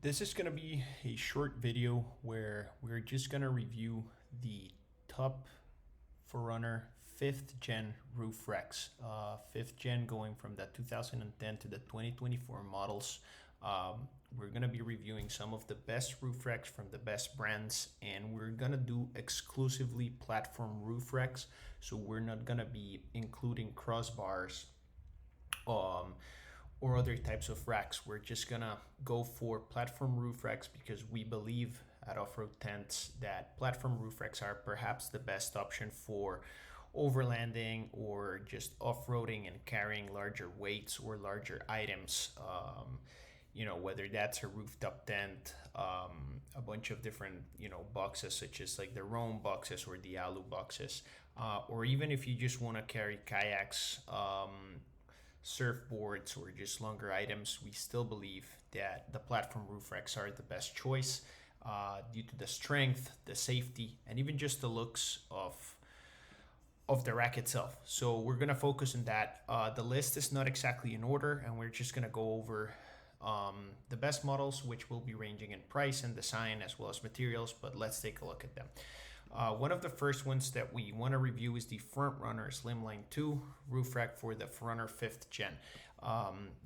This is going to be a short video where we're just going to review the top 4Runner 5th gen roof racks. 5th gen going from the 2010 to the 2024 models. We're going to be reviewing some of the best roof racks from the best brands, and we're going to do exclusively platform roof racks. So we're not going to be including crossbars or other types of racks. We're just gonna go for platform roof racks because we believe at Off-Road Tents that platform roof racks are perhaps the best option for overlanding or just off-roading and carrying larger weights or larger items. Whether that's a rooftop tent, a bunch of different, boxes such as like the Rome boxes or the Alu boxes, or even if you just want to carry kayaks, surfboards, or just longer items, we still believe that the platform roof racks are the best choice due to the strength, the safety, and even just the looks of the rack itself. So we're gonna focus on that. The list is not exactly in order, and we're just gonna go over the best models, which will be ranging in price and design as well as materials. But let's take a look at them. One of the first ones that we want to review is the 4Runner Slimline 2 roof rack for the 4Runner 5th gen.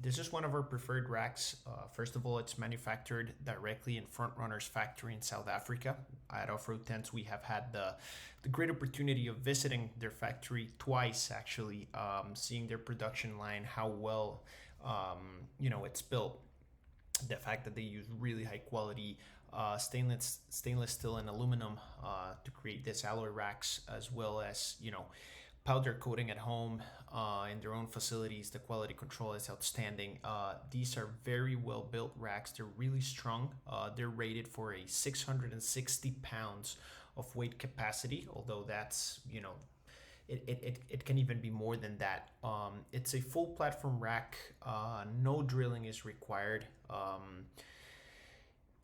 This is one of our preferred racks. First of all, it's manufactured directly in 4Runner's factory in South Africa. At Off-Road Tents, we have had the great opportunity of visiting their factory twice, actually, seeing their production line, how well it's built. The fact that they use really high quality stainless steel and aluminum to create these alloy racks, as well as powder coating at home in their own facilities. The quality control is outstanding. These are very well built racks. They're really strong. They're rated for a 660 pounds of weight capacity, although that's it can even be more than that. It's a full platform rack. No drilling is required.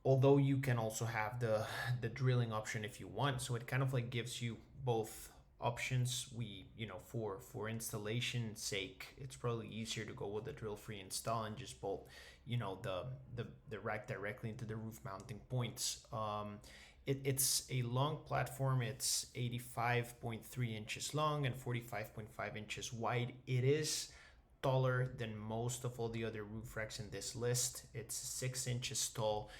Although you can also have the drilling option if you want. So it kind of like gives you both options. For installation sake, it's probably easier to go with a drill-free install and just bolt the rack directly into the roof mounting points. It's a long platform. It's 85.3 inches long and 45.5 inches wide. It is taller than most of all the other roof racks in this list. It's 6 inches tall.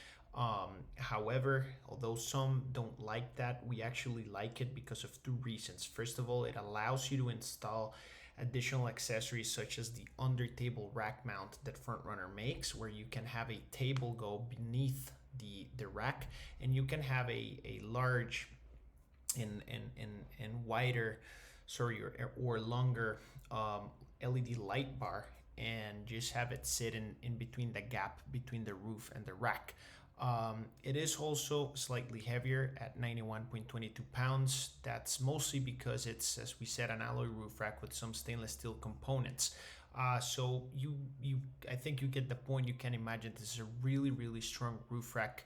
However, although some don't like that, we actually like it because of two reasons. First of all, it allows you to install additional accessories such as the under table rack mount that 4Runner makes, where you can have a table go beneath the rack, and you can have a large and wider, or longer LED light bar, and just have it sit in between the gap between the roof and the rack. It is also slightly heavier at 91.22 pounds. That's mostly because it's, as we said, an alloy roof rack with some stainless steel components. So I think you get the point. You can imagine this is a really, really strong roof rack,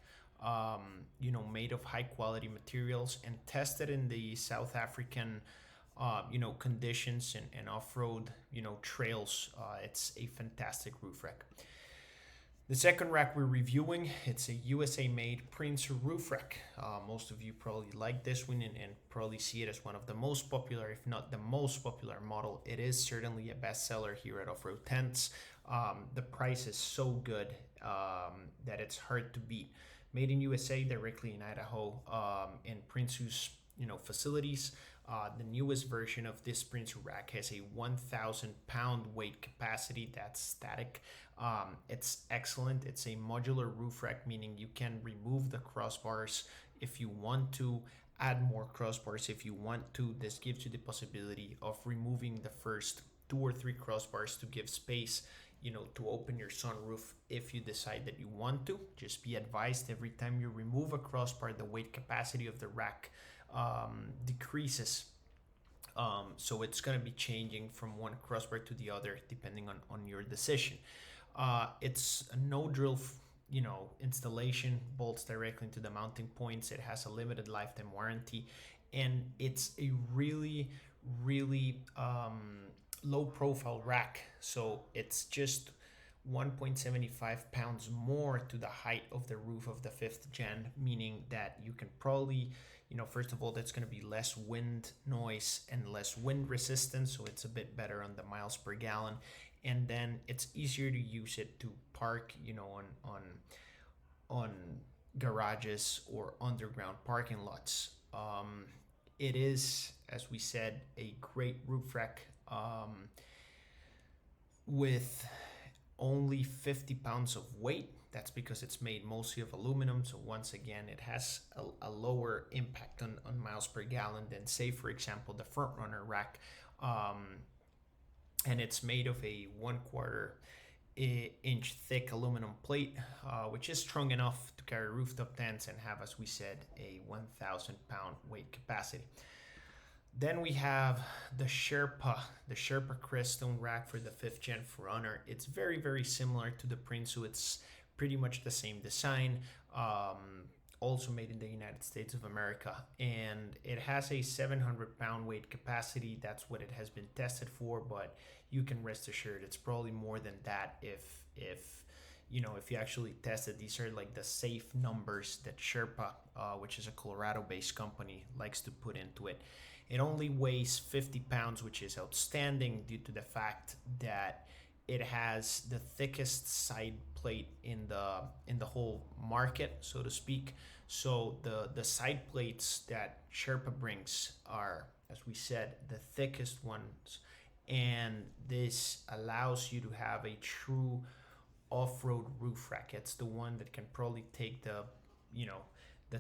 made of high quality materials and tested in the South African, conditions and off-road, trails. It's a fantastic roof rack. The second rack we're reviewing, it's a USA-made Prince roof rack. Most of you probably like this one and probably see it as one of the most popular, if not the most popular model. It is certainly a bestseller here at Off-Road Tents. The price is so good that it's hard to beat. Made in USA, directly in Idaho, in Prince's facilities. The newest version of this Prince rack has a 1,000 pound weight capacity. That's static. It's excellent. It's a modular roof rack, meaning you can remove the crossbars if you want to, add more crossbars if you want to. This gives you the possibility of removing the first 2 or 3 crossbars to give space, to open your sunroof if you decide that you want to. Just be advised, every time you remove a crossbar, the weight capacity of the rack decreases. So it's going to be changing from one crossbar to the other depending on your decision. It's a no drill installation, bolts directly into the mounting points. It has a limited lifetime warranty, and it's a really, really low profile rack. So it's just 1.75 pounds more to the height of the roof of the 5th gen, meaning that you can probably, first of all, that's going to be less wind noise and less wind resistance, so it's a bit better on the miles per gallon. And then it's easier to use it to park, on garages or underground parking lots. It is, as we said, a great roof rack, with only 50 pounds of weight. That's because it's made mostly of aluminum. So once again, it has a lower impact on miles per gallon than, say, for example, the 4Runner rack. And it's made of a 1/4 inch thick aluminum plate, which is strong enough to carry rooftop tents and have, as we said, a 1,000 pound weight capacity. Then we have the Sherpa Crestone rack for the 5th gen 4Runner. It's very, very similar to the Prinsu. It's pretty much the same design, also made in the United States of America. And it has a 700 pound weight capacity. That's what it has been tested for, but you can rest assured it's probably more than that if you actually test it. These are like the safe numbers that Sherpa, which is a Colorado-based company, likes to put into it. It only weighs 50 pounds, which is outstanding due to the fact that it has the thickest side plate in the whole market, so to speak. So the side plates that Sherpa brings are, as we said, the thickest ones, and this allows you to have a true off-road roof rack. It's the one that can probably take the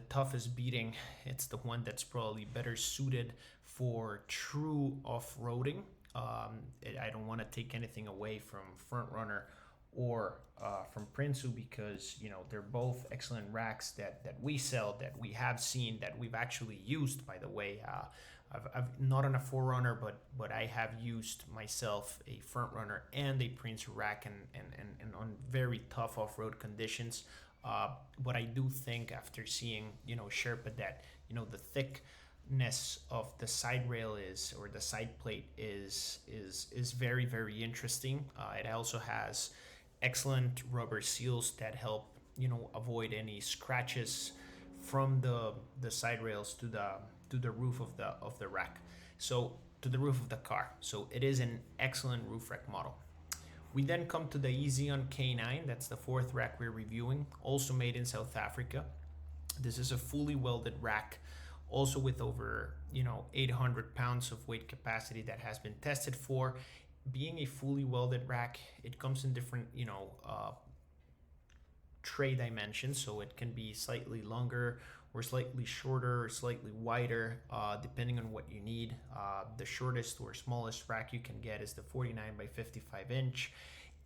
toughest beating. It's the one that's probably better suited for true off-roading. I don't want to take anything away from 4Runner or from Prinsu, because they're both excellent racks that we sell, that we have seen, that we've actually used, by the way. I've not on a 4Runner, but I have used myself a 4Runner and a Prinsu rack, and on very tough off-road conditions. But I do think, after seeing Sherpa, that the thickness of the side rail or the side plate is very, very interesting. It also has excellent rubber seals that help avoid any scratches from the side rails to the roof of the rack, so to the roof of the car. So it is an excellent roof rack model. We then come to the Ezion K9. That's the 4th rack we're reviewing, also made in South Africa. This is a fully welded rack, also with over 800 pounds of weight capacity, that has been tested for. Being a fully welded rack, it comes in different tray dimensions, so it can be slightly longer or slightly shorter or slightly wider, depending on what you need. The shortest or smallest rack you can get is the 49 by 55 inch,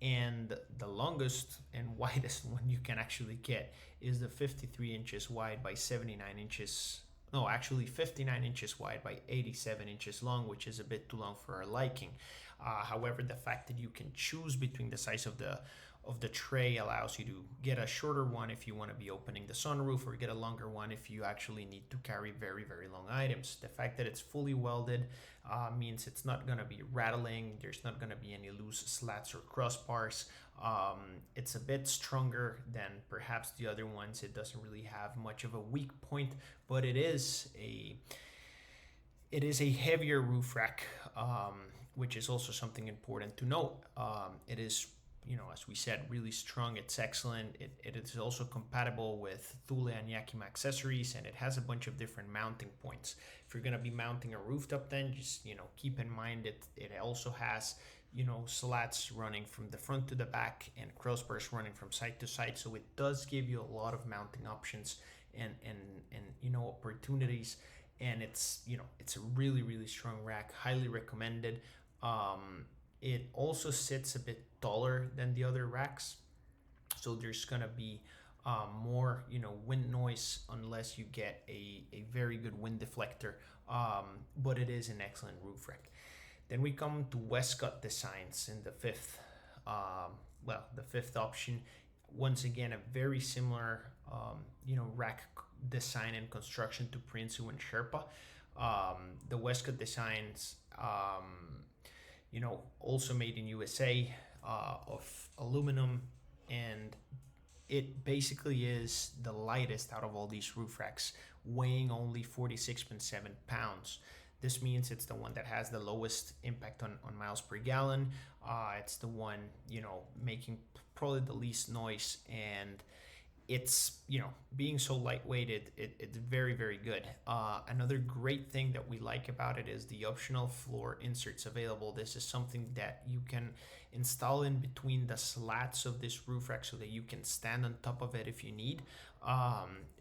and the longest and widest one you can actually get is the 53 inches wide by 79 inches. No, actually 59 inches wide by 87 inches long, which is a bit too long for our liking. However, the fact that you can choose between the size of the tray allows you to get a shorter one if you want to be opening the sunroof, or get a longer one if you actually need to carry very, very long items. The fact that it's fully welded means it's not going to be rattling. There's not going to be any loose slats or crossbars. It's a bit stronger than perhaps the other ones. It doesn't really have much of a weak point, but it is a heavier roof rack, which is also something important to note. It is, as we said, really strong. It's excellent. It is also compatible with Thule and Yakima accessories, and it has a bunch of different mounting points. If you're going to be mounting a rooftop tent, just keep in mind it also has slats running from the front to the back and crossbars running from side to side, so it does give you a lot of mounting options and opportunities. And it's a really, really strong rack, highly recommended. It also sits a bit taller than the other racks, so there's gonna be more wind noise unless you get a very good wind deflector, but it is an excellent roof rack. Then we come to Westcott Designs in the fifth option. Once again, a very similar rack design and construction to Prinsu and Sherpa. The Westcott Designs, also made in USA. of aluminum, and it basically is the lightest out of all these roof racks, weighing only 46.7 pounds. This means it's the one that has the lowest impact on miles per gallon. It's the one, making probably the least noise, and it's, being so lightweight, it's very, very good. Another great thing that we like about it is the optional floor inserts available. This is something that you can install in between the slats of this roof rack so that you can stand on top of it if you need.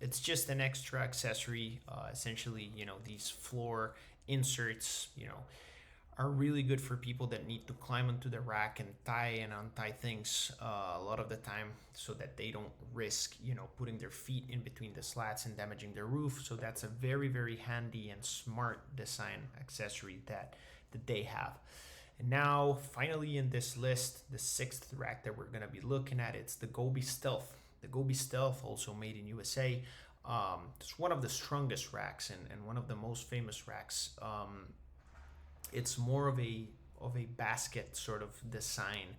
It's just an extra accessory. Essentially, these floor inserts, are really good for people that need to climb onto the rack and tie and untie things a lot of the time, so that they don't risk, putting their feet in between the slats and damaging their roof. So that's a very, very handy and smart design accessory that they have. And now, finally, in this list, the sixth rack that we're going to be looking at, it's the Gobi Stealth. The Gobi Stealth, also made in USA. It's one of the strongest racks and one of the most famous racks. It's more of a basket sort of design,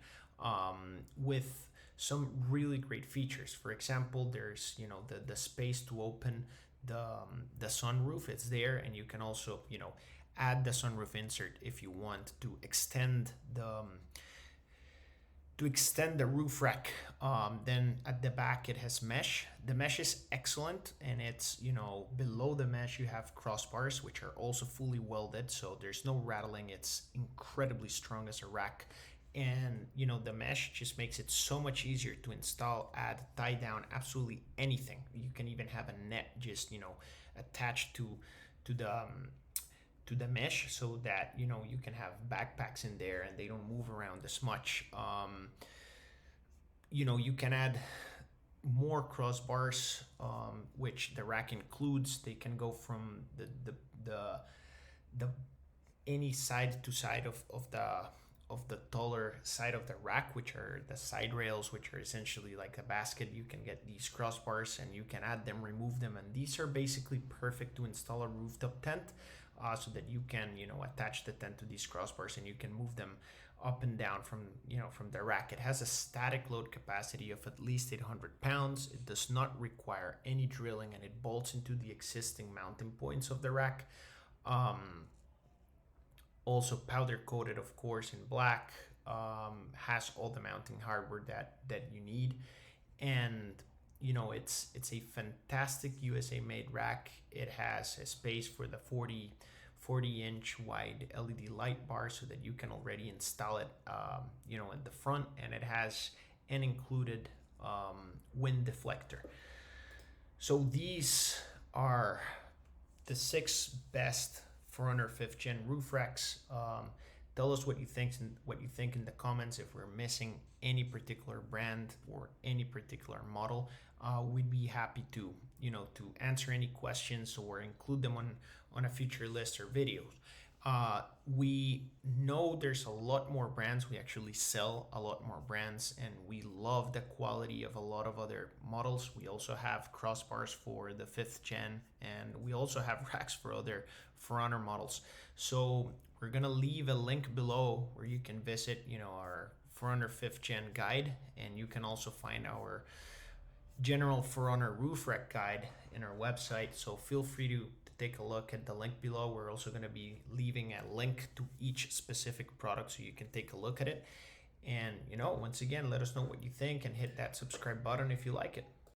with some really great features. For example, there's the space to open the sunroof. It's there, and you can also add the sunroof insert if you want to extend the roof rack. Then at the back it has mesh. The mesh is excellent, and it's, below the mesh you have crossbars, which are also fully welded, so there's no rattling. It's incredibly strong as a rack, and the mesh just makes it so much easier to install, add, tie down absolutely anything. You can even have a net just attached to the mesh, so that you can have backpacks in there and they don't move around as much. You can add more crossbars, which the rack includes. They can go from the any side to side of the taller side of the rack, which are the side rails, which are essentially like a basket. You can get these crossbars and you can add them, remove them, and these are basically perfect to install a rooftop tent, so that you can attach the tent to these crossbars and you can move them up and down from the rack. It has a static load capacity of at least 800 pounds. It does not require any drilling, and it bolts into the existing mounting points of the rack. Also powder coated, of course, in black. Has all the mounting hardware that you need, and it's a fantastic USA made rack. It has a space for the 40-inch wide LED light bar, so that you can already install it at the front, and it has an included wind deflector. So these are the 6 best 4Runner 5th Gen roof racks. Tell us what you think in the comments. If we're missing any particular brand or any particular model, we'd be happy to answer any questions or include them on a future list or videos. We know there's a lot more brands. We actually sell a lot more brands, and we love the quality of a lot of other models. We also have crossbars for the 5th Gen, and we also have racks for other 4Runner models. So we're gonna leave a link below where you can visit our 4Runner 5th Gen guide, and you can also find our general 4Runner roof rack guide in our website. So feel free to take a look at the link below. We're also going to be leaving a link to each specific product so you can take a look at it. And once again, let us know what you think and hit that subscribe button if you like it.